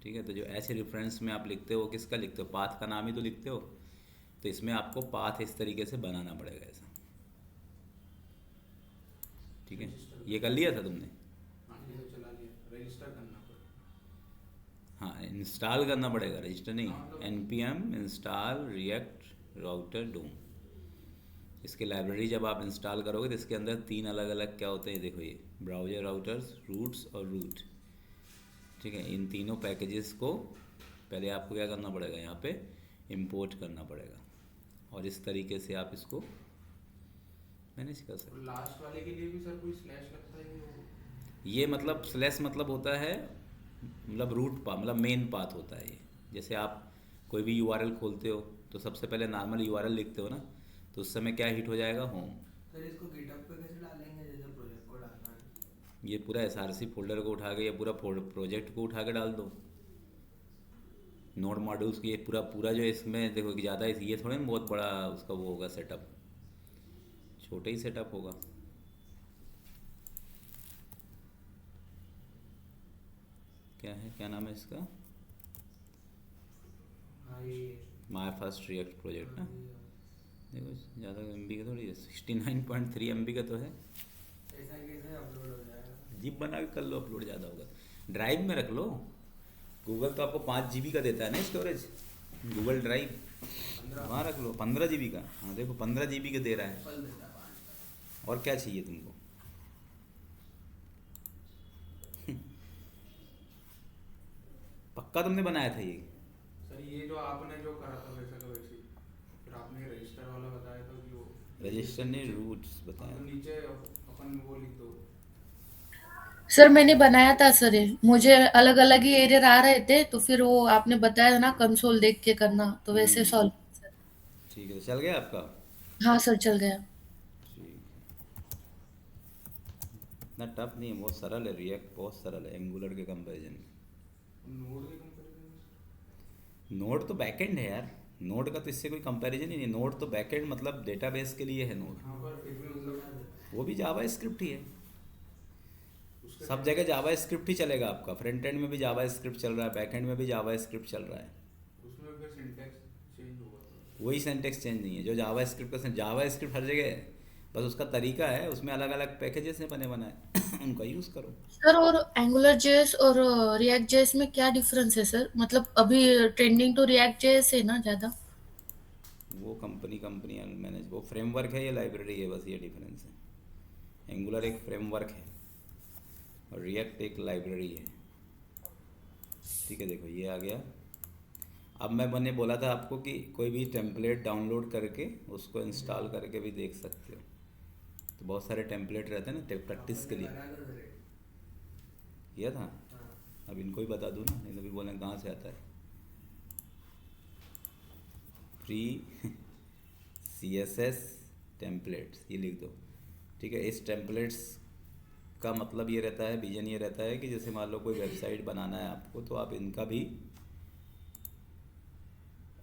ठीक है, तो जो ऐसे रेफरेंस में आप लिखते हो किसका लिखते हो, पाथ का नाम ही तो लिखते हो। तो इसमें आपको पाथ इस तरीके से बनाना पड़ेगा ऐसा। ठीक है, रजिस्टर ये कर करना लिया था पड़ेगा। तुमने। हाँ ये तो चला लिया, रजिस्टर करना पड़ेगा। हाँ, इंस्टॉल करना पड़ेगा, रजिस्टर नहीं। हाँ मतलब। N P M install react router dom. इसकी लाइब्रेरी जब आप इंस्टॉल करोगे तो इसके अंदर तीन अलग अलग क्या होते हैं, देखो ये ब्राउज़र राउटर्स रूट्स और रूट। ठीक है, इन तीनों पैकेजेस को पहले आपको क्या करना पड़ेगा, यहाँ पे इंपोर्ट करना पड़ेगा, और इस तरीके से आप इसको मैनेज कर और सकते लास्ट वाले के लिए भी सर कोई स्लैश लगता है कि वो हो। ये सेपरेट मतलब होता है? स्लैश मतलब होता है, मतलब रूट पा मतलब मेन पाथ होता है ये। जैसे आप कोई भी यूआरएल खोलते हो तो सबसे पहले नॉर्मल यूआरएल लिखते हो ना, तो उस समय क्या हिट हो जाएगा, होम। सर इसको गिटहब पे कैसे डालेंगे, जैसे प्रोजेक्ट को डालना है? ये पूरा एस आर सी फोल्डर को उठा के या पूरा प्रोजेक्ट को उठा के डाल दो। नोड मॉड्यूल्स की ये पूरा पूरा जो इसमें देखो कि ज़्यादा ये थोड़ा ना बहुत बड़ा उसका वो होगा सेटअप, छोटे ही सेटअप होगा। क्या है, क्या नाम है इसका, हाँ ये। माई फर्स्ट रिएक्ट प्रोजेक्ट हाँ ना। ये। देखो ज़्यादा एम बी का थोड़ी है, 69.3 एम बी का तो है। ऐसा कैसे अपलोड हो जाएगा? जिप बना के कर लो अपलोड, ज़्यादा होगा। ड्राइव में रख लो, गूगल तो आपको 5 GB का देता है ना स्टोरेज, गूगल ड्राइव। 15। वहाँ रख लो 15 GB का। हाँ देखो 15 GB का दे रहा है। एप्पल देता है 5 का। और क्या चाहिए तुमको। पक्का तुमने बनाया था ये। सर ये जो आपने जो करा था वैसा का वैसे ही। फिर आपने रजिस्टर वाला बताया था कि वो रजिस्टर ने नीचे। रूट्स हाँ बताया। तो नीचे अपन वो लिख दो। सर मैंने बनाया था सर, ये मुझे अलग अलग ही एरर आ रहे थे, तो फिर वो आपने बताया ना कंसोल देख के करना, तो वैसे हम्म, सॉल्व। ठीक है, तो चल गया आपका। हाँ सर, चल गया। ठीक है, इतना टफ नहीं है, बहुत सरल है, रिएक्ट बहुत सरल है एंगुलर के कंपैरिजन में। नोड के कंपेरिजन में सर। नोड तो बैकएंड है यार, नोड का तो इससे कोई कंपैरिजन ही नहीं। नोड तो बैकएंड मतलब डेटाबेस के लिए है नोड। हाँ पर फिर भी मतलब वो भी जावा स्क्रिप्ट ही है, उसका सब जगह सिंटेक्स जावा स्क्रिप्ट ही चलेगा आपका। फ्रंट एंड में भी जावा स्क्रिप्ट चल रहा है, बैक एंड में भी जावा स्क्रिप्ट चल रहा है। उसमें फिर सिंटेक्स चेंज होगा थोड़ा। वही सेंटेक्स चेंज नहीं है जो जावा स्क्रिप्ट का। जावा स्क्रिप्ट हर जगह है, बस उसका तरीका है, उसमें अलग अलग पैकेजेस हैं बने बनाए उनका यूज़ करो। सर और एंगुलर जेएस और रिएक्ट जेएस में क्या डिफरेंस है सर? मतलब अभी ट्रेंडिंग तो रिएक्ट जेएस है ना ज्यादा। वो कंपनी कंपनी मैनेज, वो फ्रेमवर्क है, ये लाइब्रेरी है, बस ये डिफरेंस है। एंगुलर एक फ्रेमवर्क है और रिएक्ट एक लाइब्रेरी है। ठीक है, देखो ये आ गया। अब मैंने बोला था आपको कि कोई भी टेम्पलेट डाउनलोड करके उसको इंस्टॉल करके भी देख सकते हो। तो बहुत सारे टेम्पलेट रहते हैं ना प्रैक्टिस आपने के लिए। बनाया था सर एक। किया था। हाँ। अब इनको ही बता दूँ ना, नहीं तो भी बोलें कहाँ से आता है। Free C S S templates ये लिख दो। ठीक है, इस टेम्पलेट्स का मतलब ये रहता है, विजन ये रहता है कि जैसे मान लो कोई वेबसाइट बनाना है आपको, तो आप इनका भी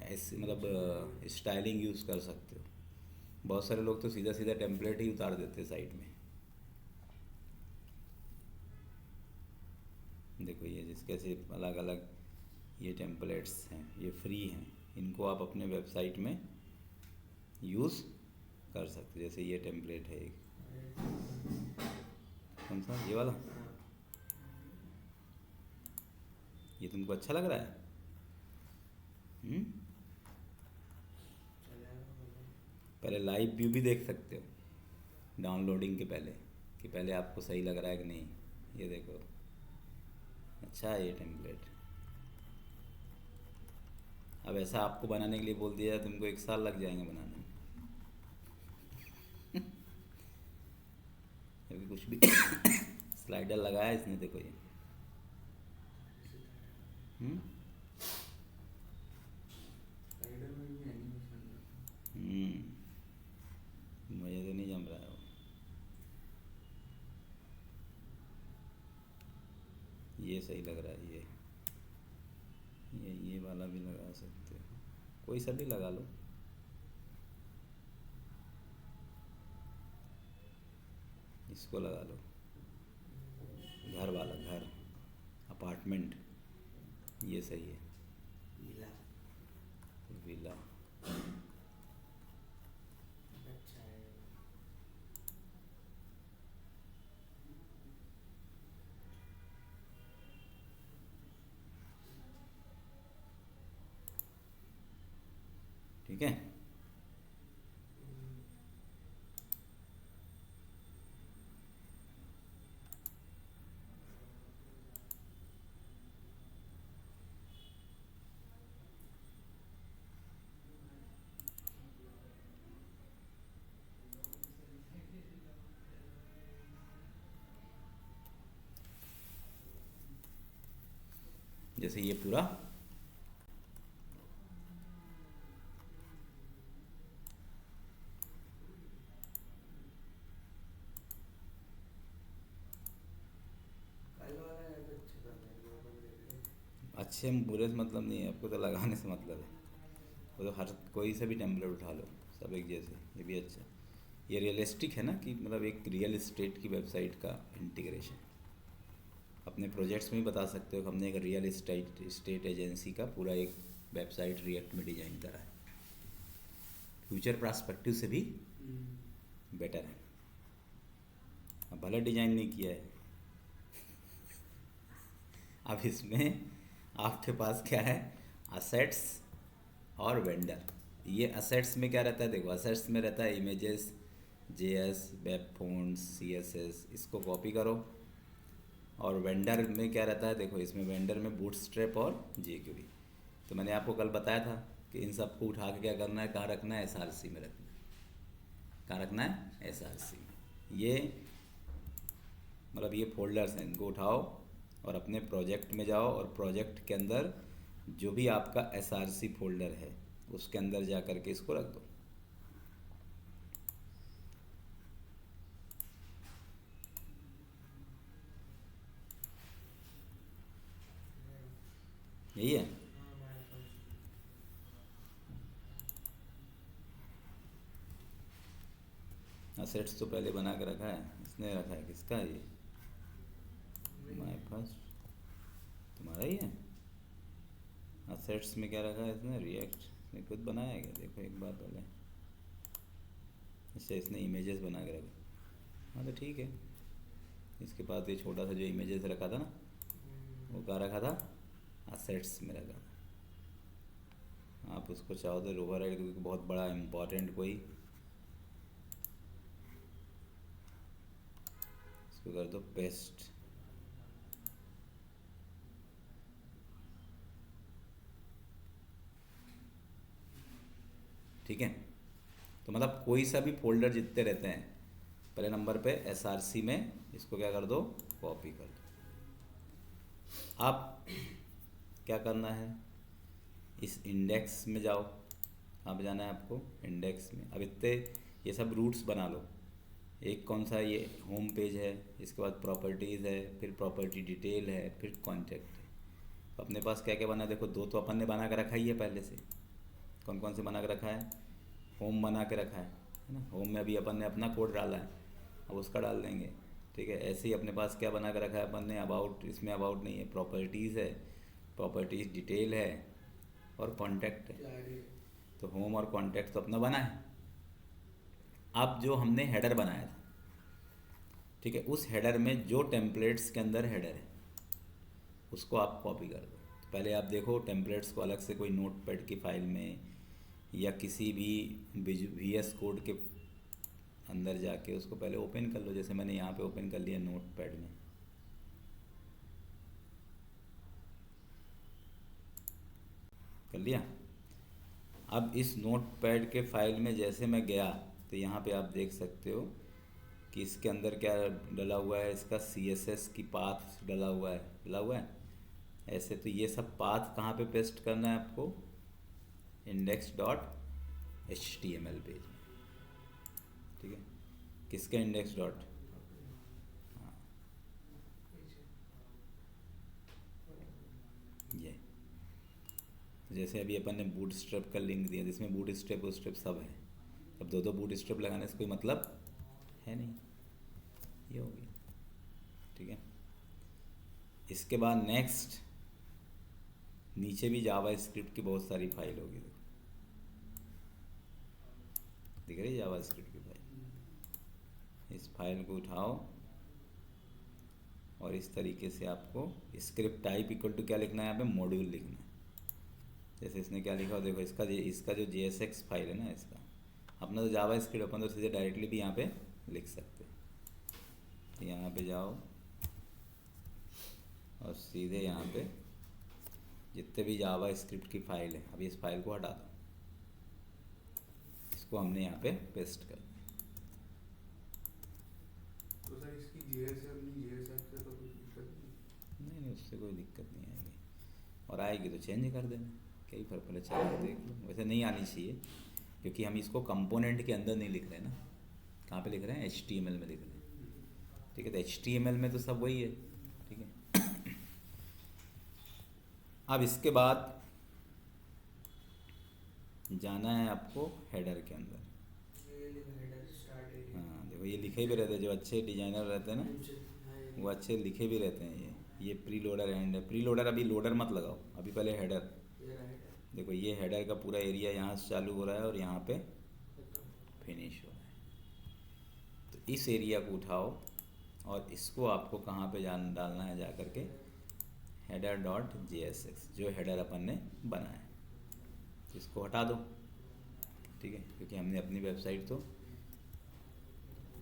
ऐसे मतलब स्टाइलिंग यूज़ कर सकते हो। बहुत सारे लोग तो सीधा सीधा टेम्पलेट ही उतार देते हैं साइट में। देखो ये जिस कैसे अलग अलग ये टेम्पलेट्स हैं, ये फ्री हैं, इनको आप अपने वेबसाइट में यूज़ कर सकते हो। जैसे ये टेम्पलेट है एक, कौन सा, ये वाला। हाँ। ये तुमको अच्छा लग रहा है। हम्म? चलेगा मतलब। पहले लाइव व्यू भी देख सकते हो डाउनलोडिंग के पहले, कि पहले आपको सही लग रहा है कि नहीं। ये देखो, अच्छा है ये टेम्पलेट। अब ऐसा आपको बनाने के लिए बोल दिया जाए, तुमको 1 साल लग जाएंगे बनाने में। अभी कुछ भी स्लाइडर लगाया है इसने, देखो ये। हम्म? स्लाइडर में भी एनिमेशन। मुझे तो नहीं जम रहा है वो। ये सही लग रहा है, ये वाला भी लगा सकते हो, कोई सा भी लगा लो। इसको लगा लो, घर वाला, घर, अपार्टमेंट, ये सही है, विला। विला। अच्छा है। ठीक है। जैसे ये पूरा कल वाला है तो अच्छा था, मेरे को अपन देख ले। अच्छे बुरे से मतलब नहीं है आपको, तो लगाने से मतलब है। वो तो हर कोई से भी टेम्पलेट उठा लो, सब एक जैसे। ये भी अच्छा, ये रियलिस्टिक है ना, कि मतलब एक रियल एस्टेट की वेबसाइट का इंटीग्रेशन। अपने प्रोजेक्ट्स में भी बता सकते हो कि हमने एक रियल एस्टेट एजेंसी का पूरा एक वेबसाइट रिएक्ट में डिज़ाइन करा है। फ्यूचर पर्सपेक्टिव से भी बेटर है। अब भले डिज़ाइन नहीं किया है, अब इसमें आपके पास क्या है, असेट्स और वेंडर। ये असेट्स में क्या रहता है, देखो असेट्स में रहता है images, JS, web phones, CSS, इसको कॉपी करो। और वेंडर में क्या रहता है, देखो इसमें वेंडर में बूटस्ट्रैप और जेक्यूरी। तो मैंने आपको कल बताया था कि इन सबको उठा के क्या करना है, कहाँ रखना है, एसआरसी में रखना है। कहाँ रखना है, एसआरसी में। ये मतलब ये फोल्डर्स हैं, इनको उठाओ और अपने प्रोजेक्ट में जाओ, और प्रोजेक्ट के अंदर जो भी आपका एसआरसी फोल्डर है उसके अंदर जा कर के इसको रख दो। यही है। हाँ हमारे पास। असेट्स तो पहले बना के रखा है, इसने रखा है। किसका है ये, माय फर्स्ट, तुम्हारा ही है। असेट्स में क्या रखा है इसने, रिएक्ट, इसने खुद बनाया है क्या, देखो एक बार पहले। अच्छा, इसने इमेजेस बना के रखा। हाँ तो ठीक है। इसके पास ये छोटा सा जो इमेजेस रखा था ना, वो कहाँ रखा था, असेट्स में रखा था। आप उसको चाहो तो ओवरराइड, क्योंकि बहुत बड़ा इम्पोर्टेंट कोई, इसको कर दो पेस्ट। ठीक है। तो मतलब कोई सा भी फोल्डर जितने रहते हैं, पहले नंबर पे एसआरसी में इसको क्या कर दो, कॉपी कर दो। अब क्या करना है, इस इंडेक्स में जाओ। कहाँ पे जाना है आपको, इंडेक्स में। अब इतने ये सब रूट्स बना लो। एक कौन सा, ये होम पेज है, इसके बाद प्रॉपर्टीज़ है, फिर प्रॉपर्टी डिटेल है, फिर कॉन्टैक्ट है। तो अपने पास क्या क्या बना है, देखो दो तो अपन ने बना के रखा ही है पहले से। कौन कौन से बना के रखा है, होम बना के रखा है ना। होम में अभी अपन ने अपना कोड डाला है, अब उसका डाल देंगे। ठीक है। ऐसे ही अपने पास क्या बना के रखा है अपन ने, अबाउट, इसमें अबाउट नहीं है, प्रॉपर्टीज़ है, प्रॉपर्टीज़ डिटेल है, और कॉन्टैक्ट है। तो होम और कॉन्टैक्ट तो अपना बना है। अब जो हमने हेडर बनाया था, ठीक है, उस हेडर में जो टेम्पलेट्स के अंदर हेडर है उसको आप कॉपी कर दो। तो पहले आप देखो टेम्पलेट्स को अलग से कोई नोटपैड की फाइल में या किसी भी VS कोड के अंदर जाके उसको पहले ओपन कर लो। जैसे मैंने यहाँ पे ओपन कर लिया नोटपैड में, कर लिया। अब इस नोटपैड के फाइल में जैसे मैं गया, तो यहाँ पे आप देख सकते हो कि इसके अंदर क्या डला हुआ है, इसका CSS की पाथ डला हुआ है, डला हुआ है ऐसे। तो ये सब पाथ कहाँ पे पेस्ट करना है आपको, index.html पेज में। ठीक है, किसके इंडेक्स डॉट, हाँ ये। जैसे अभी अपन ने बूट स्ट्रैप का लिंक दिया, जिसमें बूट स्ट्रैप सब है। अब दो बूट स्ट्रैप लगाने से कोई मतलब है नहीं, ये हो गया। ठीक है। इसके बाद नेक्स्ट नीचे भी जावा स्क्रिप्ट की बहुत सारी फाइल होगी, दिख रही है जावा स्क्रिप्ट की फाइल। इस फाइल को उठाओ और इस तरीके से आपको स्क्रिप्ट टाइप इक्वल टू क्या लिखना है, यहाँ पे मॉड्यूल लिखना है। जैसे इसने क्या लिखा हो देखो, इसका जो JSX फाइल है ना, इसका अपना तो जावा स्क्रिप्ट अपन तो सीधे डायरेक्टली भी यहाँ पे लिख सकते हैं। तो यहाँ पे जाओ और सीधे यहाँ पे जितने भी जावा स्क्रिप्ट की फाइल है, अभी इस फाइल को हटा दो, इसको हमने यहाँ पे पेस्ट कर दिया। तो सर इसकी JSX से तो कुछ दिक्कत नहीं? नहीं, उससे कोई दिक्कत नहीं आएगी, और आएगी तो चेंज कर देना, क्या ही फर्क पड़े, चला के देख लो। वैसे नहीं आनी चाहिए क्योंकि हम इसको कंपोनेंट के अंदर नहीं लिख रहे ना, कहाँ पे लिख रहे हैं, HTML में लिख रहे हैं, ठीक है। तो HTML में तो सब वही है, ठीक है। अब इसके बाद जाना है आपको हेडर के अंदर। हाँ देखो, ये लिखे भी रहते हैं, जो अच्छे डिजाइनर रहते हैं ना वो अच्छे लिखे भी रहते हैं। ये pre loader and pre loader, अभी लोडर मत लगाओ, अभी पहले हेडर। देखो ये हेडर का पूरा एरिया यहाँ से चालू हो रहा है और यहाँ पे फिनिश हो रहा है। तो इस एरिया को उठाओ और इसको आपको कहाँ पे डालना है, जा करके header.jsx, जो हेडर अपन ने बनाया है, तो इसको हटा दो, ठीक है, क्योंकि हमने अपनी वेबसाइट तो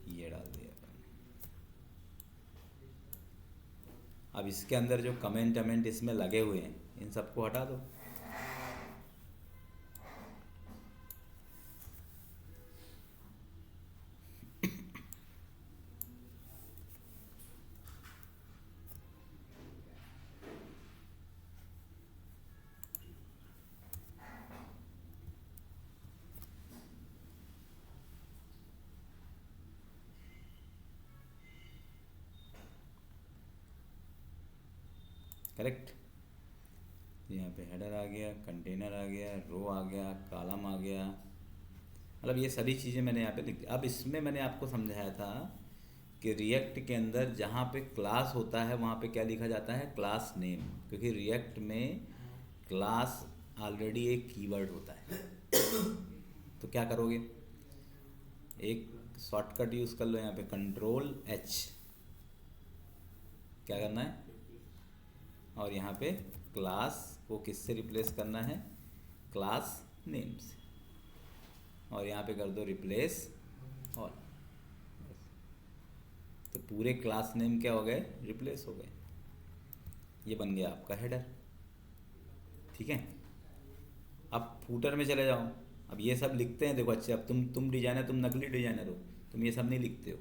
ये डाल दिया अपन। अब इसके अंदर जो कमेंट इसमें लगे हुए हैं, इन सबको हटा दो। करेक्ट, यहाँ पे हेडर आ गया, कंटेनर आ गया, रो आ गया, कॉलम आ गया, मतलब ये सभी चीज़ें मैंने यहाँ पे लिख। अब इसमें मैंने आपको समझाया था कि रिएक्ट के अंदर जहाँ पे क्लास होता है वहाँ पे क्या लिखा जाता है, क्लास नेम, क्योंकि रिएक्ट में क्लास ऑलरेडी एक कीवर्ड होता है। तो क्या करोगे, एक शॉर्टकट यूज़ कर लो, यहाँ पे Ctrl+H, क्या करना है, और यहाँ पे क्लास को किससे रिप्लेस करना है, क्लास नेम से, और यहाँ पे कर दो रिप्लेस ऑल। तो पूरे क्लास नेम क्या हो गए, रिप्लेस हो गए। ये बन गया आपका हेडर, ठीक है। अब फूटर में चले जाओ। अब ये सब लिखते हैं, देखो अच्छे, अब तुम डिजाइनर, तुम नकली डिजाइनर हो, तुम ये सब नहीं लिखते हो।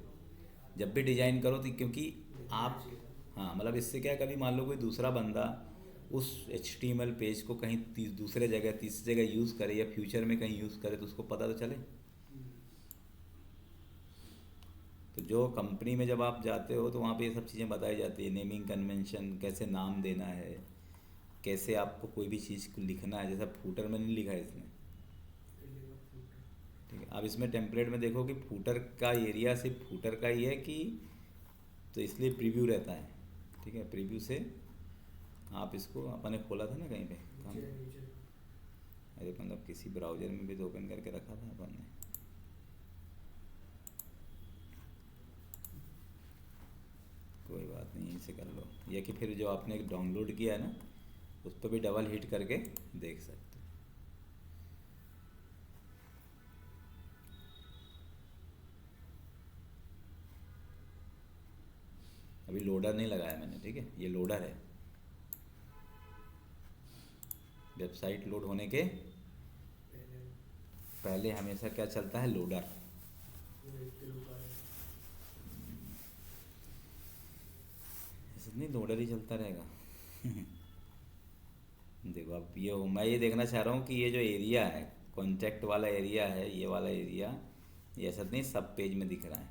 जब भी डिजाइन करो तो, क्योंकि आप, हाँ मतलब इससे क्या है, कभी मान लो कोई दूसरा बंदा उस HTML पेज को कहीं दूसरे जगह, तीसरी जगह यूज़ करे या फ्यूचर में कहीं यूज़ करे, तो उसको पता तो चले। तो जो कंपनी में जब आप जाते हो तो वहाँ पे ये सब चीज़ें बताई जाती है, नेमिंग कन्वेंशन, कैसे नाम देना है, कैसे आपको कोई भी चीज़ को लिखना है, जैसा फूटर में नहीं लिखा है इसने, ठीक है। अब इसमें टेम्पलेट में देखो कि फूटर का एरिया सिर्फ फूटर का ही है कि, तो इसलिए प्रीव्यू रहता है, ठीक है। प्रीव्यू से आप इसको, अपन ने खोला था ना कहीं पे, अरे मतलब किसी ब्राउज़र में भी तो ओपन करके रखा था अपन ने, कोई बात नहीं, यहीं से कर लो, या कि फिर जो आपने डाउनलोड किया है ना उस पर भी डबल हिट करके देख सकते हो। अभी लोडर नहीं लगाया मैंने, ठीक है, ये लोडर है। वेबसाइट लोड होने के पहले हमेशा क्या चलता है, लोडर। ऐसे नहीं, लोडर ही चलता रहेगा। देखो अब ये मैं ये देखना चाह रहा हूँ कि ये जो एरिया है, कॉन्टैक्ट वाला एरिया है, ये वाला एरिया, ये ऐसा नहीं सब पेज में दिख रहा है।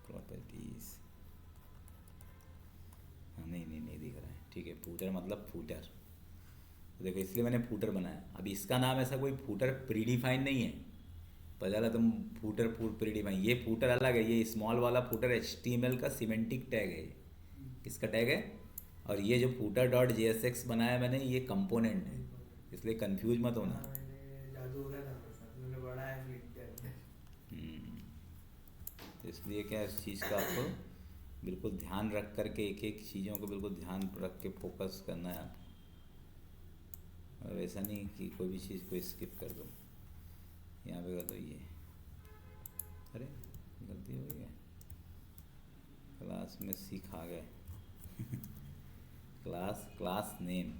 प्रॉपर्टीज, हाँ नहीं दिख रहा है, ठीक है। फूटर मतलब फूटर, तो देखो इसलिए मैंने फूटर बनाया। अब इसका नाम ऐसा कोई फूटर प्रीडिफाइन नहीं है, पता चला तुम फूटर प्रीडिफाइन, ये फूटर अलग है। ये स्मॉल वाला फूटर HTML का सिमेंटिक टैग है। किसका टैग है, और ये जो footer डॉट JSX बनाया मैंने, ये कंपोनेंट है, इसलिए कंफ्यूज मत होना। हाँ, मैंने जादू हो गया था मेरे साथ, मैंने बढ़ाया फ्लिप के अंदर। हम्म, तो इसलिए क्या इस चीज़ का आपको बिल्कुल ध्यान रख करके एक एक चीज़ों को बिल्कुल ध्यान रख के फोकस करना है आपको, और ऐसा नहीं कि कोई भी चीज़ को स्किप कर दो। यहाँ पे कर दो ये, अरे गलती हो गई है, क्लास में सीखा गए क्लास नेम,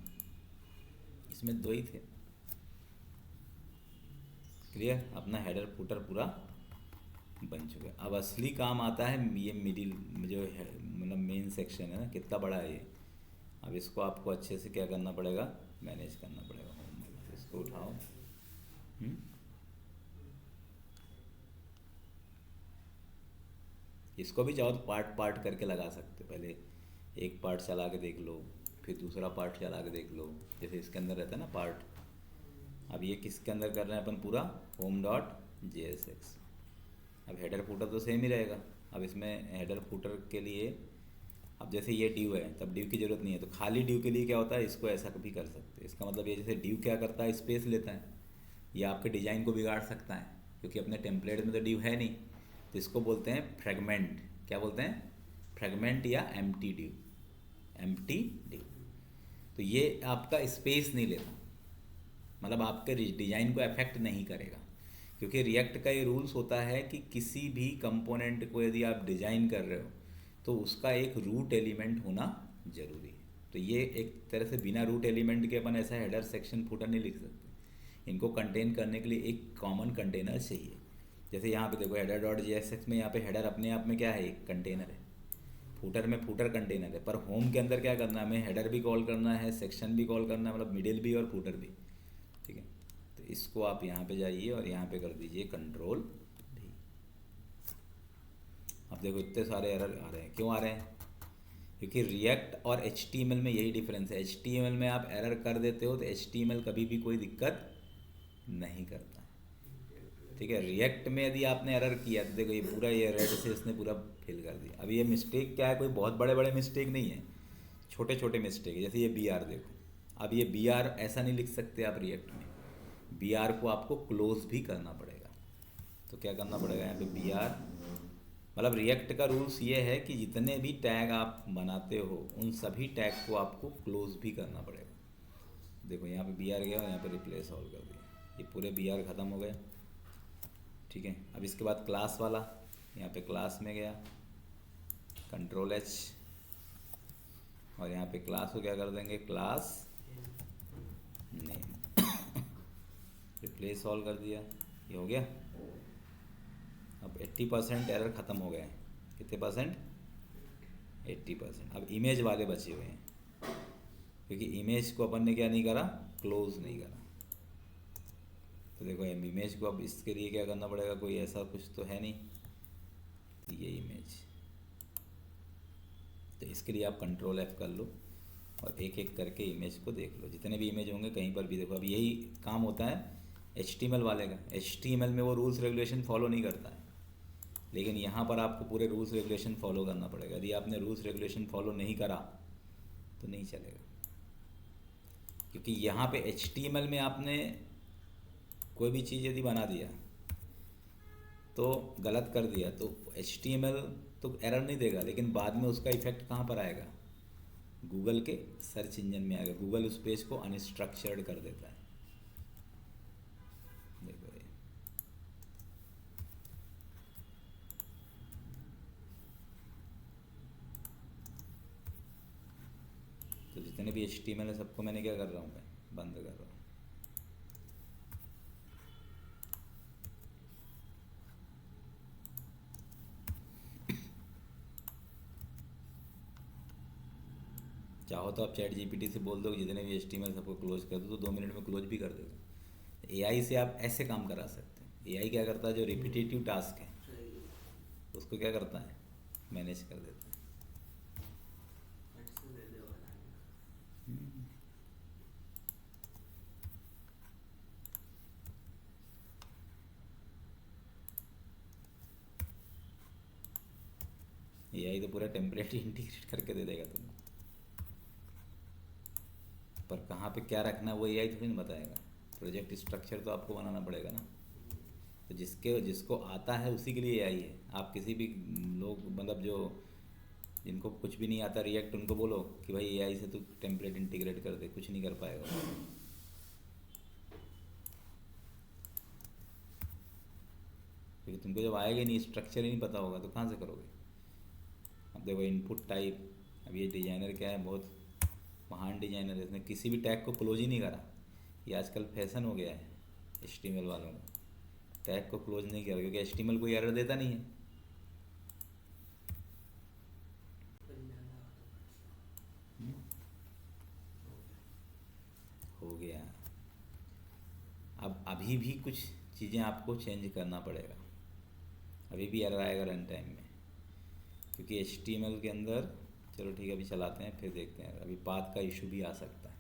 इसमें दो ही थे। क्लियर, अपना हेडर फुटर पूरा बन चुका है। अब असली काम आता है ये मिडिल जो है, मतलब मेन सेक्शन है ना, कितना बड़ा है ये। अब इसको आपको अच्छे से क्या करना पड़ेगा, मैनेज करना पड़ेगा। होम वाला इसको उठाओ। इसको भी चाहो तो पार्ट पार्ट करके लगा सकते हो। पहले एक पार्ट चला के देख लो, फिर दूसरा पार्ट चला के देख लो, जैसे इसके अंदर रहता है ना पार्ट। अब ये किसके अंदर कर रहे हैं अपन, पूरा होम डॉट JSX। अब हेडर फुटर तो सेम ही रहेगा। अब इसमें हेडर फुटर के लिए, अब जैसे ये ड्यू है, तब ड्यू की ज़रूरत नहीं है, तो खाली ड्यू के लिए क्या होता है, इसको ऐसा भी कर सकते हैं। इसका मतलब ये जैसे ड्यू क्या करता है, स्पेस लेता है, ये आपके डिज़ाइन को बिगाड़ सकता है, क्योंकि अपने टेम्पलेट में तो ड्यू है नहीं। तो इसको बोलते हैं फ्रेगमेंट। क्या बोलते हैं, फ्रेगमेंट या एम्प्टी ड्यू, एम्प्टी ड्यू। तो ये आपका स्पेस नहीं लेता, मतलब आपके डिज़ाइन को अफेक्ट नहीं करेगा, क्योंकि रिएक्ट का ये रूल्स होता है कि किसी भी कंपोनेंट को यदि आप डिज़ाइन कर रहे हो तो उसका एक रूट एलिमेंट होना ज़रूरी है। तो ये एक तरह से बिना रूट एलिमेंट के अपन ऐसा हेडर सेक्शन फुटर नहीं लिख सकते। इनको कंटेन करने के लिए एक कॉमन कंटेनर चाहिए। जैसे यहाँ पे देखो हेडर डॉट JSX में, यहाँ पे हेडर अपने आप में क्या है, एक कंटेनर है। फुटर में फुटर कंटेनर है, पर होम के अंदर क्या करना है, हमें हेडर भी कॉल करना है, सेक्शन भी कॉल करना है, मतलब मिडिल भी और फुटर भी। ठीक है, तो इसको आप यहाँ पे जाइए और यहाँ पे कर दीजिए कंट्रोल भी। अब देखो इतने सारे एरर आ रहे हैं, क्यों आ रहे हैं, क्योंकि रिएक्ट और HTML में यही डिफरेंस है। HTML में आप एरर कर देते हो तो HTML कभी भी कोई दिक्कत नहीं करता। ठीक है, रिएक्ट में यदि आपने एरर किया तो देखो ये पूरा, ये रेड से इसने पूरा फिल कर दिया। अब ये मिस्टेक क्या है, कोई बहुत बड़े बड़े मिस्टेक नहीं है, छोटे छोटे मिस्टेक है। जैसे ये BR देखो, अब ये BR ऐसा नहीं लिख सकते आप रिएक्ट में, BR को आपको क्लोज भी करना पड़ेगा। तो क्या करना पड़ेगा यहाँ पे, BR, मतलब रिएक्ट का रूल्स ये है कि जितने भी टैग आप बनाते हो उन सभी टैग को आपको क्लोज भी करना पड़ेगा। देखो यहाँ पे BR गया और यहाँ पे रिप्लेस ऑल कर दिया, ये पूरे BR ख़त्म हो गए। ठीक है, अब इसके बाद क्लास वाला, यहाँ पे क्लास में गया, कंट्रोल H, और यहाँ पे क्लास को क्या कर देंगे, क्लास नेम रिप्लेस ऑल कर दिया, ये हो गया। अब 80% एरर ख़त्म हो गए हैं। कितने परसेंट, 80%। अब इमेज वाले बचे हुए हैं, क्योंकि इमेज को अपन ने क्या नहीं करा, क्लोज नहीं करा। तो देखो इमेज को अब इसके लिए क्या करना पड़ेगा, कोई ऐसा कुछ तो है नहीं, तो ये इमेज, तो इसके लिए आप कंट्रोल F कर लो और एक एक करके इमेज को देख लो। जितने भी इमेज होंगे कहीं पर भी देखो। अब यही काम होता है HTML वाले का। HTML में वो रूल्स रेगुलेशन फॉलो नहीं करता है, लेकिन यहाँ पर आपको पूरे रूल्स रेगुलेशन फॉलो करना पड़ेगा। यदि आपने रूल्स रेगुलेशन फॉलो नहीं करा तो नहीं चलेगा, क्योंकि यहाँ पे HTML में आपने कोई भी चीज़ यदि बना दिया तो गलत कर दिया तो HTML तो एरर नहीं देगा, लेकिन बाद में उसका इफेक्ट कहाँ पर आएगा, गूगल के सर्च इंजन में आएगा। गूगल उस पेज को अनस्ट्रक्चर्ड कर देता है। देखो ये तो जितने भी HTML है सबको मैंने क्या कर रहा हूँ, मैं बंद कर रहा हूँ। चाहो तो आप ChatGPT से बोल दो कि जितने भी HTML सबको क्लोज कर दो, तो 2 मिनट में क्लोज भी कर देगा। AI से आप ऐसे काम करा सकते हैं। AI क्या करता है, जो रिपीटेटिव टास्क है उसको क्या करता है, मैनेज कर देता है। AI तो पूरा टेम्पलेट इंटीग्रेट करके दे देगा तुमको। पर कहाँ पे क्या रखना है वो एआई थोड़ी ना बताएगा। प्रोजेक्ट स्ट्रक्चर तो आपको बनाना पड़ेगा ना। तो जिसको आता है उसी के लिए एआई है। आप किसी भी लोग मतलब जो जिनको कुछ भी नहीं आता रिएक्ट, उनको बोलो कि भाई एआई से तू टेम्पलेट इंटीग्रेट कर दे, कुछ नहीं कर पाएगा। क्योंकि तुमको जब आएगा ही नहीं, स्ट्रक्चर ही नहीं पता होगा, तो कहाँ से करोगे। अब देखो इनपुट टाइप, अब ये डिज़ाइनर क्या है, बहुत महान डिज़ाइनर है, इसने किसी भी टैग को क्लोज ही नहीं करा। ये आजकल फैशन हो गया है HTML वालों का, टैग को क्लोज नहीं किया, क्योंकि HTML कोई एरर देता नहीं है। हो गया। अब अभी भी कुछ चीज़ें आपको चेंज करना पड़ेगा, अभी भी एरर आएगा रन टाइम में, क्योंकि HTML के अंदर, चलो ठीक है अभी चलाते हैं फिर देखते हैं, अभी पाथ का इशू भी आ सकता है।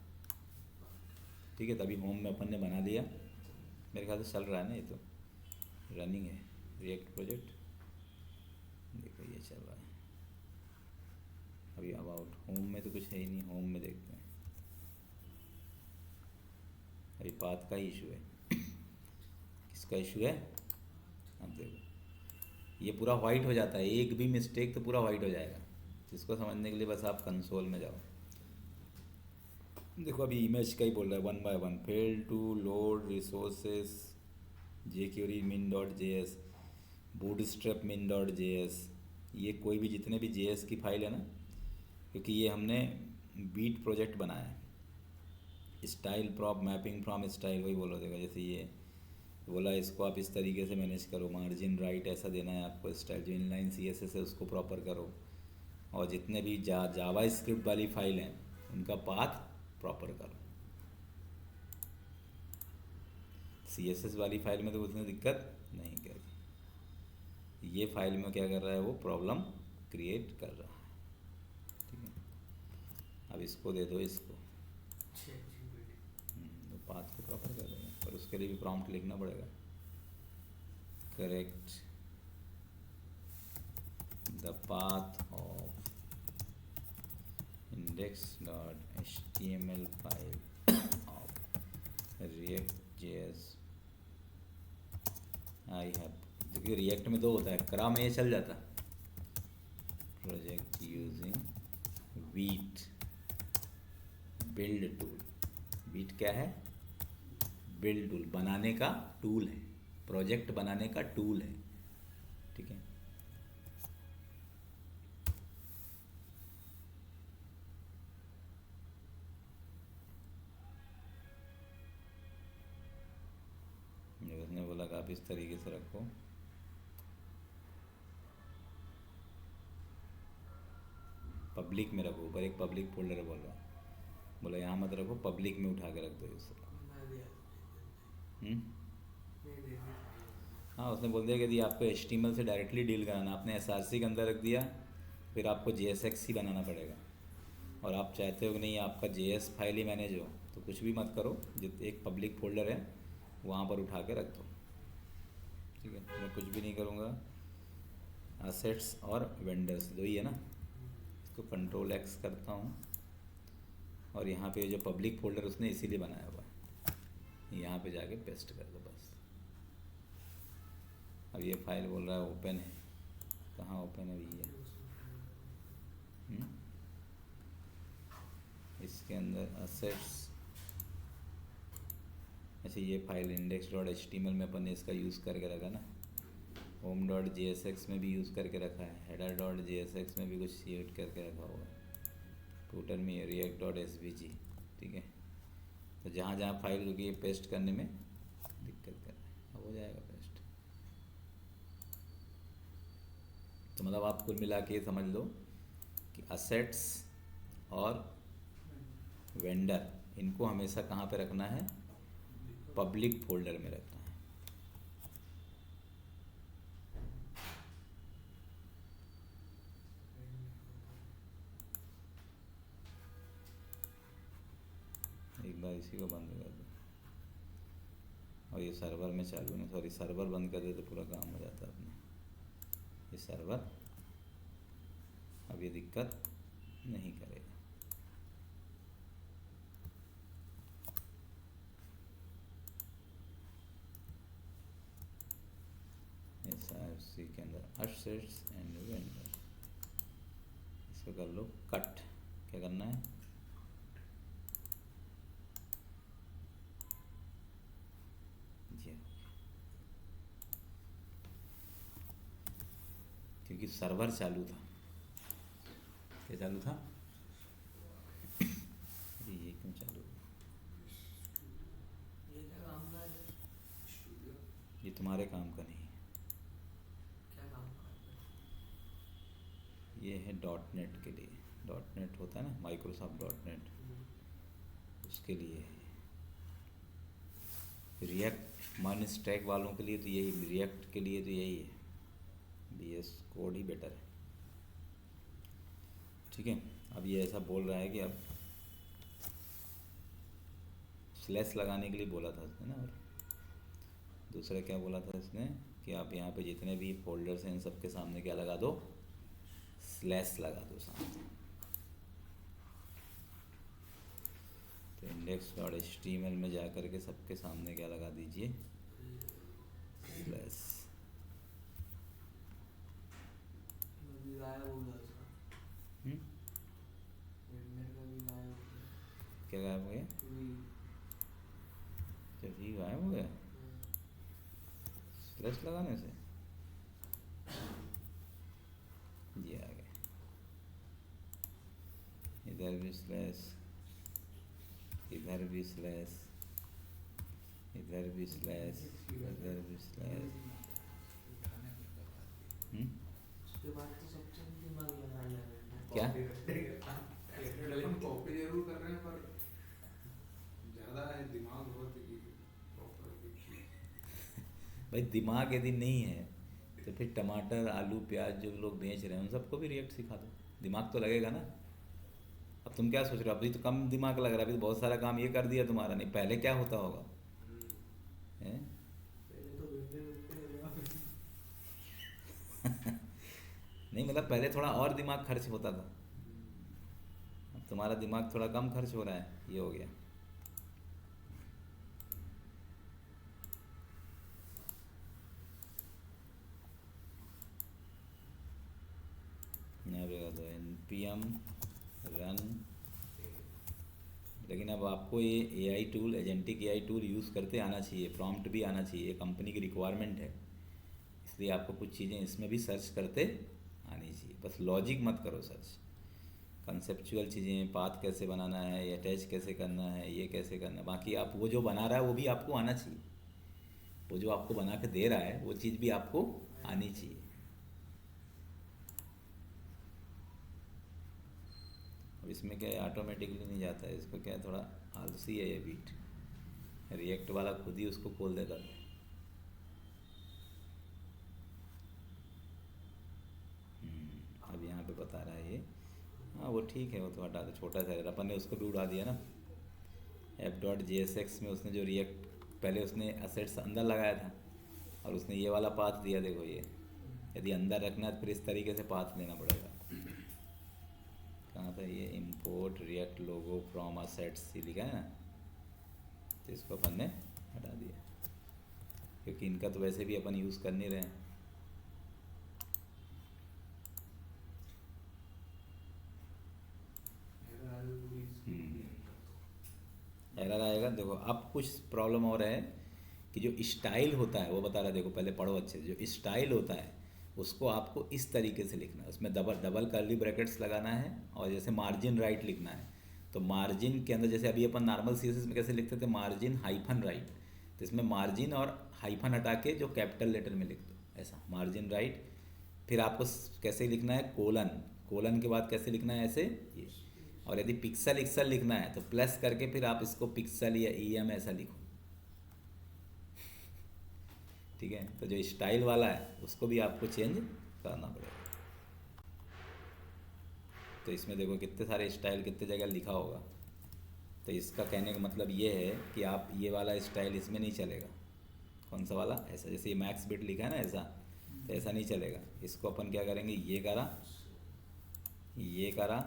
ठीक है, तभी होम में अपन ने बना दिया, मेरे ख्याल से चल रहा है ना, ये तो रनिंग है रिएक्ट प्रोजेक्ट। देखो ये चल रहा है अभी। अबाउट होम में तो कुछ है ही नहीं, होम में देखते हैं, अभी पाथ का ही इशू है। किसका इशू है, अब देखो ये पूरा वाइट हो जाता है, एक भी मिस्टेक तो पूरा वाइट हो जाएगा। जिसको समझने के लिए बस आप कंसोल में जाओ। देखो अभी इमेज का ही बोल रहा है, 1 by 1 fail to load resources jQuery min.js, bootstrap min.js, ये कोई भी जितने भी JS की फाइल है ना, क्योंकि ये हमने बीट प्रोजेक्ट बनाया है। Style prop mapping from style, वही बोलो देगा, जैसे ये बोला इसको आप इस तरीके से मैनेज करो, मार्जिन राइट ऐसा देना है आपको, स्टाइल जो इनलाइन CSS है उसको प्रॉपर करो, और जितने भी जावा स्क्रिप्ट वाली फाइल हैं उनका पाथ प्रॉपर करो। CSS वाली फाइल में तो उतनी दिक्कत नहीं करेगी, ये फाइल में क्या कर रहा है वो प्रॉब्लम क्रिएट कर रहा है। ठीक है, अब इसको दे दो, इसको तो पाथ को प्रॉपर कर देगा, पर उसके लिए भी प्रॉम्प्ट लिखना पड़ेगा, correct the path of index.html file of react.js I have। देखिए रिएक्ट में दो होता है, करा में ये चल जाता project using wheat build tool. Wheat क्या है, बिल्ड टूल, बनाने का टूल है, प्रोजेक्ट बनाने का टूल है। ठीक है, उसने बोला कि आप इस तरीके से रखो, पब्लिक में रखो, ऊपर एक पब्लिक फोल्डर बोल रहा, बोला यहाँ मत रखो, पब्लिक में उठा के रख दो इसे। हाँ, उसने बोल दिया कि यदि आपको HTML से डायरेक्टली डील कराना, आपने SRC के अंदर रख दिया, फिर आपको JSX ही बनाना पड़ेगा। और आप चाहते हो कि नहीं आपका JS फाइल ही मैनेज हो, तो कुछ भी मत करो, एक पब्लिक फोल्डर है वहाँ पर उठा के रख दो। ठीक है, मैं कुछ भी नहीं करूँगा। असेट्स और वेंडर्स दो ही है ना, इसको Ctrl+X करता हूँ, और यहाँ पे जो पब्लिक फोल्डर उसने इसीलिए बनाया हुआ है, यहाँ पे जाके पेस्ट कर दो बस। अब ये फाइल बोल रहा है ओपन है, कहाँ ओपन है भैया, इसके अंदर असेट्स। अच्छा, ये फाइल index.html में अपन ने इसका यूज़ करके रखा ना, home.jsx में भी यूज़ करके रखा है, header.jsx में भी कुछ यूज करके रखा हुआ है, फूटर में react.svg। ठीक है, तो जहाँ जहाँ फाइल जो कि पेस्ट करने में दिक्कत कर रहा है, अब हो जाएगा पेस्ट। तो मतलब आप कुल मिला के समझ लो कि असेट्स और वेंडर, इनको हमेशा कहाँ पे रखना है, पब्लिक फोल्डर में रखना है। एक बार इसी को बंद कर दो, और ये सर्वर में चालू नहीं, सॉरी सर्वर बंद कर दे तो पूरा काम हो जाता है अपना। ये सर्वर अब ये दिक्कत नहीं करेगा। उसी के अंदर असेट्स एंड वेंडर, इसको कर लो कट। क्या करना है, जी, क्योंकि सर्वर चालू था। क्या चालू था, ये क्यों चालू हुआ? ये क्या काम का है? स्टूडियो ये तुम्हारे काम का नहीं है, क्या काम का है? ये है डॉट नेट के लिए। डॉट नेट होता है ना, माइक्रोसॉफ्ट डॉट नेट, उसके लिए है। रिएक्ट मान स्टैक वालों के लिए तो यही, रिएक्ट के लिए तो यही है, VS कोड ही बेटर है। ठीक है, अब ये ऐसा बोल रहा है कि अब स्लैश लगाने के लिए बोला था उसने ना, और दूसरा क्या बोला था इसने कि आप यहाँ पे जितने भी फोल्डर्स हैं इन सब के सामने क्या लगा दो, स्लैश लगा दो सामने। तो index.html में जा कर के सबके सामने क्या लगा दीजिए, स्लैश। अभी गायब हो गया उसका, वेंडर का भी गायब हो गया। क्या गायब हो गया, अभी जब ही गायब हो गया स्लैश लगाने से, ये आ गया। इधर भी स्लैश, इधर भी स्लैश, इधर भी स्लैश, इधर भी स्लैश। उसके बाद तो सबसे दिमाग लगाना है। क्या? कॉपी जरूर कर रहे हैं पर ज़्यादा है दिमाग बहुत ही प्रॉपर। भाई दिमाग यदि नहीं है तो फिर टमाटर आलू प्याज जो लोग बेच रहे हैं उन सबको भी रिएक्ट सिखा दो, दिमाग तो लगेगा ना। अब तुम क्या सोच रहे हो, अभी तो कम दिमाग लग रहा है, अभी तो बहुत सारा काम ये कर दिया तुम्हारा, नहीं पहले क्या होता होगा हैं? पहले तो वेंडर नहीं मतलब पहले थोड़ा और दिमाग खर्च होता था, अब तुम्हारा दिमाग थोड़ा कम खर्च हो रहा है, ये हो गया। यहाँ पे कर दो npm रन। लेकिन अब आपको ये AI tool, agentic AI tool use करते आना चाहिए, प्रॉम्प्ट भी आना चाहिए, कंपनी की रिक्वायरमेंट है, इसलिए आपको कुछ चीज़ें इसमें भी सर्च करते आनी चाहिए। बस लॉजिक मत करो सर्च, कंसेप्चुअल चीज़ें, पाथ कैसे बनाना है, अटैच कैसे करना है, ये कैसे करना है, बाकी आप वो जो बना रहा है वो भी आपको आना चाहिए, वो जो आपको बना के दे रहा है वो चीज़ भी आपको आनी चाहिए। अब इसमें क्या है, ऑटोमेटिकली नहीं जाता है, इसको क्या है थोड़ा आलसी है ये बीट, रिएक्ट वाला खुद ही उसको खोल देता था। अब यहाँ पे बता रहा है ये, हाँ वो ठीक है, वो तो हटा दो, छोटा सा है, अपन ने उसको भी उड़ा दिया ना। app.jsx में उसने जो रिएक्ट, पहले उसने असेट्स अंदर लगाया था और उसने ये वाला पाथ दिया, देखो ये, यदि अंदर रखना है तो फिर इस तरीके से पाथ लेना पड़ेगा। कहाँ था ये, import React logo from assets ही लिखा है ना, तो इसको अपन ने हटा दिया क्योंकि इनका तो वैसे भी अपन यूज़ कर नहीं रहे हैं। एरर आएगा, देखो अब कुछ प्रॉब्लम हो रहा है कि जो स्टाइल होता है वो बता रहा है, देखो पहले पढ़ो अच्छे से, जो स्टाइल होता है उसको आपको इस तरीके से लिखना है, उसमें डबल कर्ली ब्रैकेट्स लगाना है और जैसे मार्जिन राइट लिखना है, तो मार्जिन के अंदर जैसे अभी अपन नॉर्मल CSS में कैसे लिखते थे, मार्जिन हाइफन राइट, तो इसमें मार्जिन और हाइफन हटा के जो कैपिटल लेटर में लिख दो, ऐसा मार्जिन राइट। फिर आपको कैसे लिखना है, कोलन, कोलन के बाद कैसे लिखना है, ऐसे ये। और यदि पिक्सल एक्सल लिखना है तो प्लस करके फिर आप इसको पिक्सल या EM ऐसा लिखो, ठीक है। तो जो स्टाइल वाला है उसको भी आपको चेंज करना पड़ेगा। तो इसमें देखो कितने सारे स्टाइल कितने जगह लिखा होगा, तो इसका कहने का मतलब ये है कि आप ये वाला स्टाइल इसमें नहीं चलेगा। कौन सा वाला, ऐसा जैसे ये मैक्स बिट लिखा है ना ऐसा, तो ऐसा नहीं चलेगा। इसको अपन क्या करेंगे, ये करा, ये करा,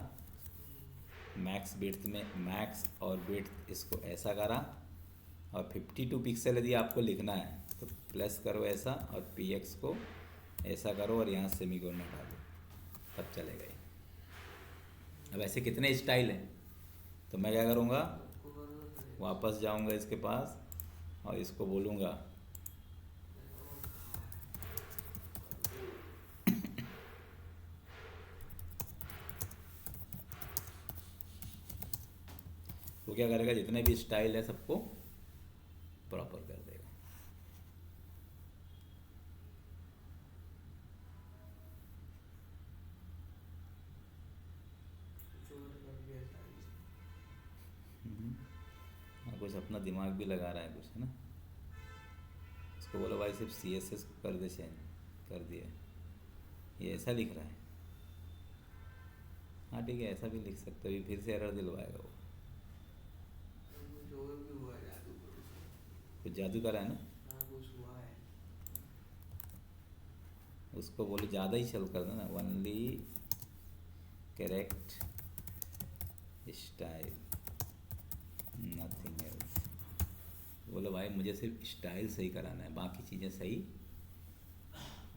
मैक्स बिट्स में मैक्स और बिट्स इसको ऐसा करा, और 52 पिक्सल यदि आपको लिखना है तो प्लस करो ऐसा, और PX को ऐसा करो और यहाँ सेमीकोलन हटा दो, तब चलेगा ये। अब ऐसे कितने स्टाइल हैं, तो मैं क्या करूँगा, आपको करो तो वापस जाऊँगा इसके पास और इसको बोलूँगा वो क्या करेगा, जितने भी स्टाइल है सबको प्रॉपर कर देगा। चोर कर दिया सारी। हाँ, कुछ अपना दिमाग भी लगा रहा है कुछ, है ना। इसको बोलो भाई सिर्फ CSS को कर दे चेंज, कर दिया, ये ऐसा लिख रहा है। हाँ ठीक है, ऐसा भी लिख सकते हो, ये फिर से एरर दिलवाएगा वो। कुछ और भी हुआ है जादू करो। कुछ जादू करा है ना, हाँ कुछ हुआ है। उसको बोलो ज़्यादा ही चल कर देना, only correct style nothing else. बोलो भाई मुझे सिर्फ स्टाइल सही कराना है, बाकी चीज़ें सही।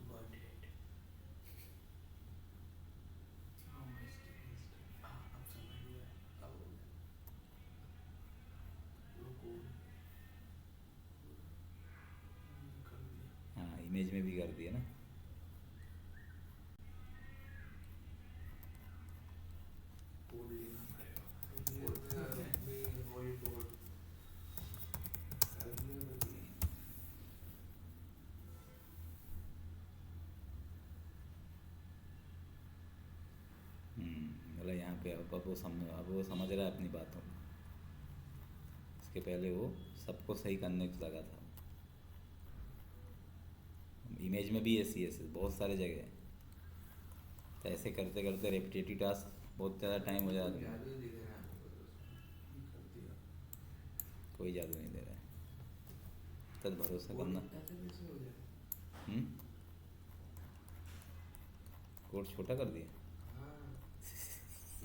Got it. हाँ, अब समझ गया। अब हो गया। रुको। कर दिया। हाँ इमेज में भी कर दिया ना। कोड लिखना पड़ेगा। वही कोड कर दिया तो दिया। बोला यहाँ पे अब वो समझ रहा है अपनी बातों को। इसके पहले वो सबको सही करने को लगा था। इमेज में भी CSS बहुत सारे जगह है, तो ऐसे करते करते रेपिटेटिव टास्क बहुत ज़्यादा टाइम हो जाता है। जादू दिख रहा है आपको तो उसमें। कर दिया। कोई जादू नहीं दे रहा है, तब भरोसा करना। ऐसे कैसे हो जाए? हम्म? कोड छोटा कर दिया। हाँ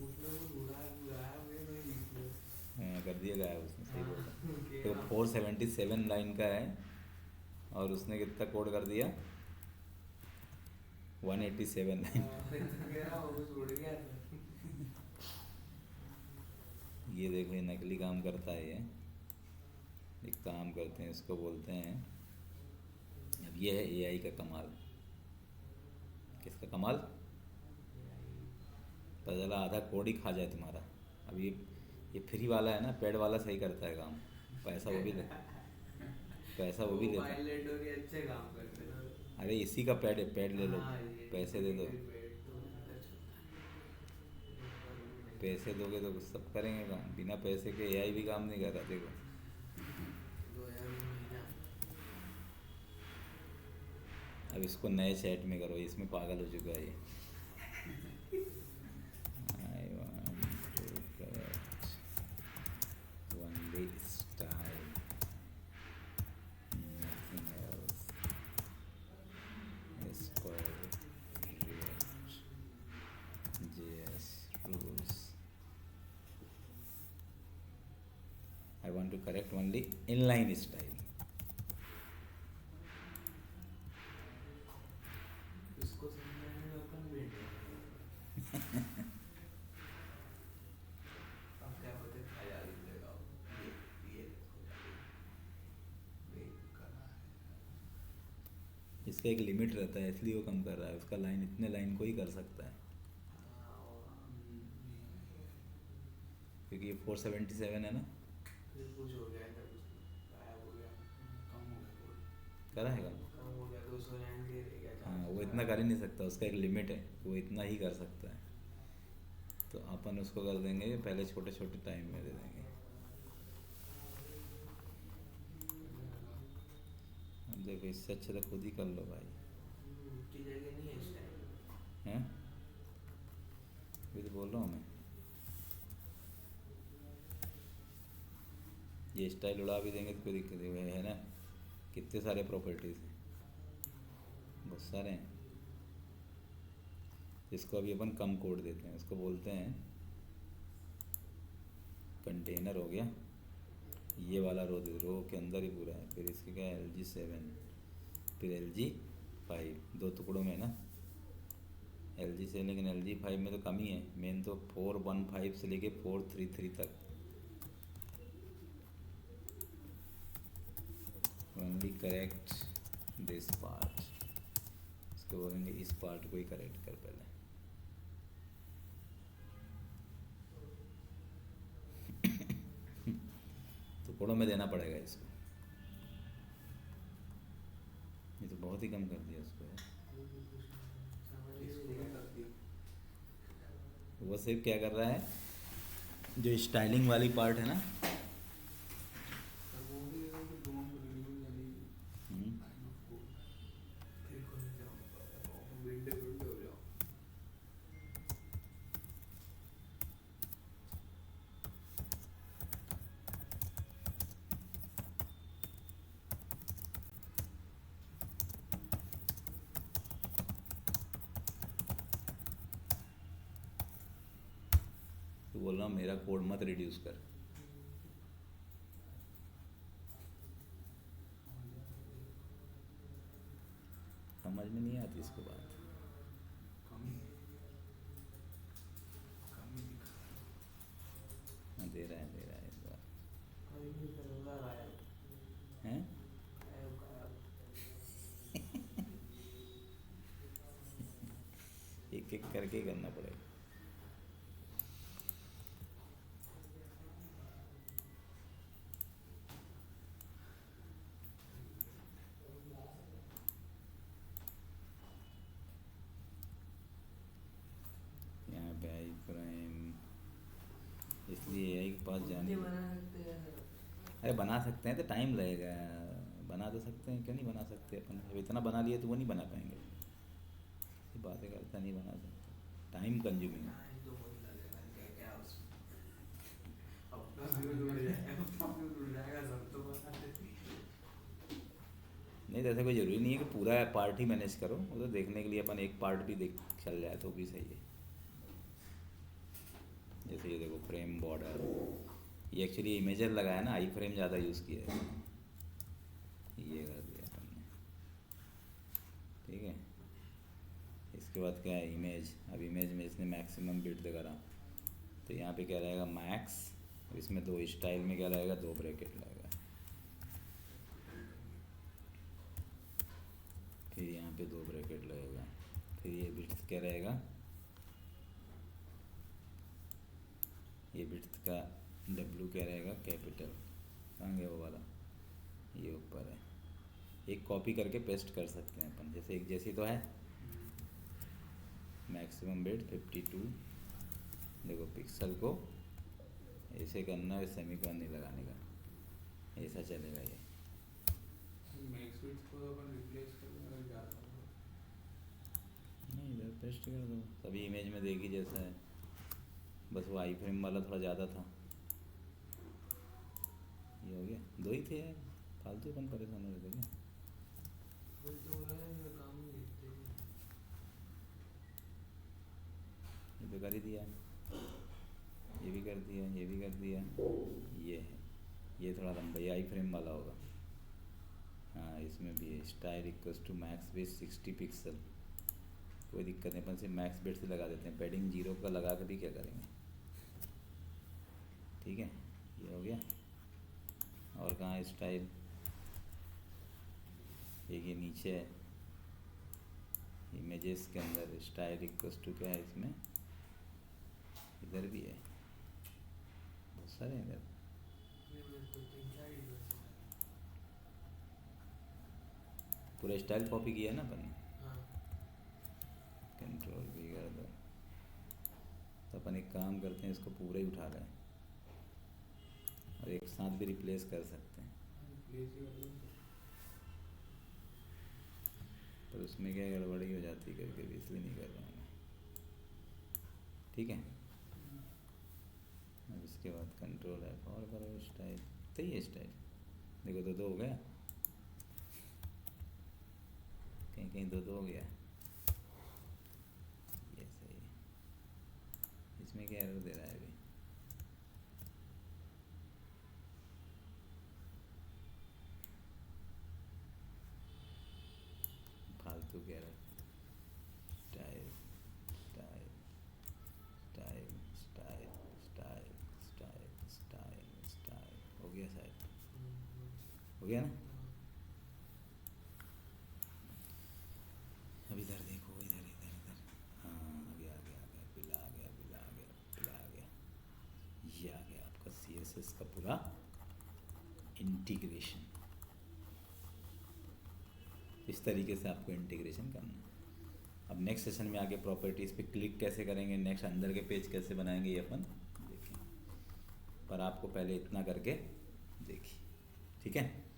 उसमें कुछ उड़ाया हुए नहीं बीच में। हाँ, कर दिया गायब उसने, सही बोला। हाँ, तो 477 लाइन का है और उसने कितना कोड कर दिया, 187 लाइन। कुछ उड़ गया था। ये देखो ये नकली काम करता है ये। एक काम करते हैं, इसको बोलते हैं, अब ये है AI का कमाल। किसका कमाल? पता चला आधा कोड ही खा जाए तुम्हारा। अब ये फ्री वाला है ना, पेड वाला सही करता है काम, पैसा वो भी ले, पैसा वो भी लेता है। पायलट और ये अच्छे काम करते हैं ना। अरे इसी का पेड ले लो, हाँ, ये पैसे दे दो। पेट तो ज़्यादा चलता है। पैसे दोगे तो सब करेंगे काम, बिना पैसे के AI भी काम नहीं कर रहा। देखो 2000 महीना। अब इसको नए चैट में करो, इसमें पागल हो चुका है ये। I want to correct only style, nothing else. It's called React JS rules. I want to correct only inline style. इसको समझाने में अपन बैठ गए। अब क्या बोलते हैं, खा जाती देगा ये देखो करा है। इसका एक लिमिट रहता है, इसलिए वो कम कर रहा है। उसका लाइन इतने लाइन को ही कर सकता है, क्योंकि ये 477 है ना। फिर कुछ हो गया था, कुछ गायब हो गया, कम हो गया कोड। करा है काम। कम हो गया 200 लाइन के रह गया। हाँ वो इतना कर ही नहीं सकता, उसका एक लिमिट है, वो इतना ही कर सकता है। तो अपन उसको कर देंगे पहले छोटे छोटे टाइम में दे देंगे। अब देखो इससे अच्छा तो खुद ही कर लो भाई। की जगह नहीं है इस टाइम। हैं भी तो बोल रहा हूँ मैं, ये स्टाइल उड़ा भी देंगे तो कोई दिक्कत नहीं है ना। कितने सारे प्रॉपर्टीज़ हैं, बहुत सारे हैं। इसको अभी अपन कम कोड देते हैं, उसको बोलते हैं कंटेनर। हो गया ये वाला रो के अंदर ही पूरा है। फिर इसके क्या है, LG7, फिर LG 5 दो टुकड़ों में है ना LG से, लेकिन LG 5 में तो कम ही है। मेन तो 415 से लेके 433 तक। ओनली करेक्ट दिस पार्ट, इसको बोलेंगे इस पार्ट को ही करेक्ट कर पहले। टुकड़ों में देना पड़ेगा इसको, ये तो बहुत ही कम कर दिया उसको। इसको क्या कर दिया? वो सिर्फ क्या कर रहा है, जो स्टाइलिंग वाली पार्ट है ना, पर वो भी है कि don't reduce any line of code. फिर खुल जाओ विंडो हो जाओ। तो बोल रहा हूँ मेरा कोड मत रिड्यूस कर। समझ में नहीं आती इसको बात। कमी कमी दिखा। हाँ, दे रहा है इस बार कभी भी करूँगा गायब हैं। गायब गायब। एक एक करके ही करना पड़ेगा। यहाँ पे आई प्राइम, इसलिए AI के पास जाने। ये बना सकते हैं सर। अरे बना सकते हैं तो टाइम लगेगा, बना तो सकते हैं, क्यों नहीं बना सकते अपन। जब इतना बना लिए तो वो नहीं बना पाएंगे, ये बातें करता नहीं बना सकते, टाइम कंज्यूमिंग है। टाइम तो बहुत लगेगा, क्या क्या उसमें अपना व्यू जुड़ जाएगा, अपना व्यू जुड़ जाएगा, सब तो बता देते। नहीं तो ऐसा कोई ज़रूरी नहीं है कि पूरा पार्ट ही मैनेज करो, वो तो देखने के लिए अपन एक पार्ट भी देख चल जाए तो भी सही है। जैसे ये देखो फ्रेम बॉर्डर, ये एक्चुअली इमेजर लगाया ना, आई फ्रेम ज़्यादा यूज़ किया है, ये कर दिया अपन ने। ठीक है, इसके बाद क्या है इमेज। अब इमेज में इसने मैक्सिमम बिट करा, तो यहाँ पे क्या रहेगा मैक्स, इसमें दो स्टाइल में क्या रहेगा, दो ब्रैकेट लगेगा। फिर यहाँ पे दो ब्रैकेट लगेगा, फिर ये बिट्स क्या रहेगा, ये बिट्स का W क्या रहेगा कैपिटल। कहाँ गया वो वाला, ये ऊपर है। एक कॉपी करके पेस्ट कर सकते हैं अपन, जैसे एक जैसी तो है। मैक्सिमम बिट 52, देखो पिक्सल को ऐसे करना है, सेमीकोलन नहीं लगाने का, ऐसा चलेगा ये। मैक्स बिट्स को अपन रिप्लेस कर देंगे अगर ज़्यादा होगा। नहीं इधर पेस्ट कर दो, तभी इमेज में देखी जैसा है, बस वो आई फ्रेम वाला थोड़ा ज़्यादा था। ये हो गया, दो ही थे यार, फालतू अपन परेशान हो रहे थे क्या। वही तो बोला है, मेरा काम ही देखते हैं। ये तो कर ही दिया, ये भी कर दिया, ये भी कर दिया। ये है, ये थोड़ा लंबा, ये आई फ्रेम वाला होगा। हाँ इसमें भी है style equals to max base 60 pixel, कोई दिक्कत नहीं, अपन से मैक्स बेट से लगा देते हैं, पैडिंग 0 का लगा के भी क्या करेंगे। ठीक है, ये हो गया। और कहाँ है स्टाइल, एक ये नीचे है इमेजेस के अंदर, स्टाइल इक्वल्स टू क्या है इसमें, इधर भी है, बहुत सारे हैं इधर। मेरे को 3-4 ही बस है। पूरा स्टाइल कॉपी किया ना अपन ने, हाँ कंट्रोल भी कर दो। तो अपन एक काम करते हैं, इसको पूरा ही उठा लें और एक साथ भी रिप्लेस कर सकते हैं। रिप्लेस ही कर दो। पर उसमें क्या गड़बड़ी हो जाती है करके भी, इसलिए नहीं कर रहा हूँ मैं। ठीक है, अब इसके बाद कंट्रोल F और करो स्टाइल, तो ये स्टाइल देखो दो दो हो गया, कहीं कहीं दो दो हो गया, ये सही है। इसमें क्या एरर दे रहा है अभी, फालतू तू कह रहा है style style style style style style style style हो गया शायद, हो गया ना। अब इधर देखो, इधर इधर इधर, हाँ आ गया आ गया आ गया, बिल आ गया बिल आ गया बिल आ गया, ये आ गया आपका CSS का पूरा इंटीग्रेशन। इस तरीके से आपको इंटीग्रेशन करना है। अब नेक्स्ट सेशन में आगे प्रॉपर्टीज़ पे क्लिक कैसे करेंगे, नेक्स्ट अंदर के पेज कैसे बनाएंगे, ये अपन देखेंगे, पर आपको पहले इतना करके देखिए, ठीक है।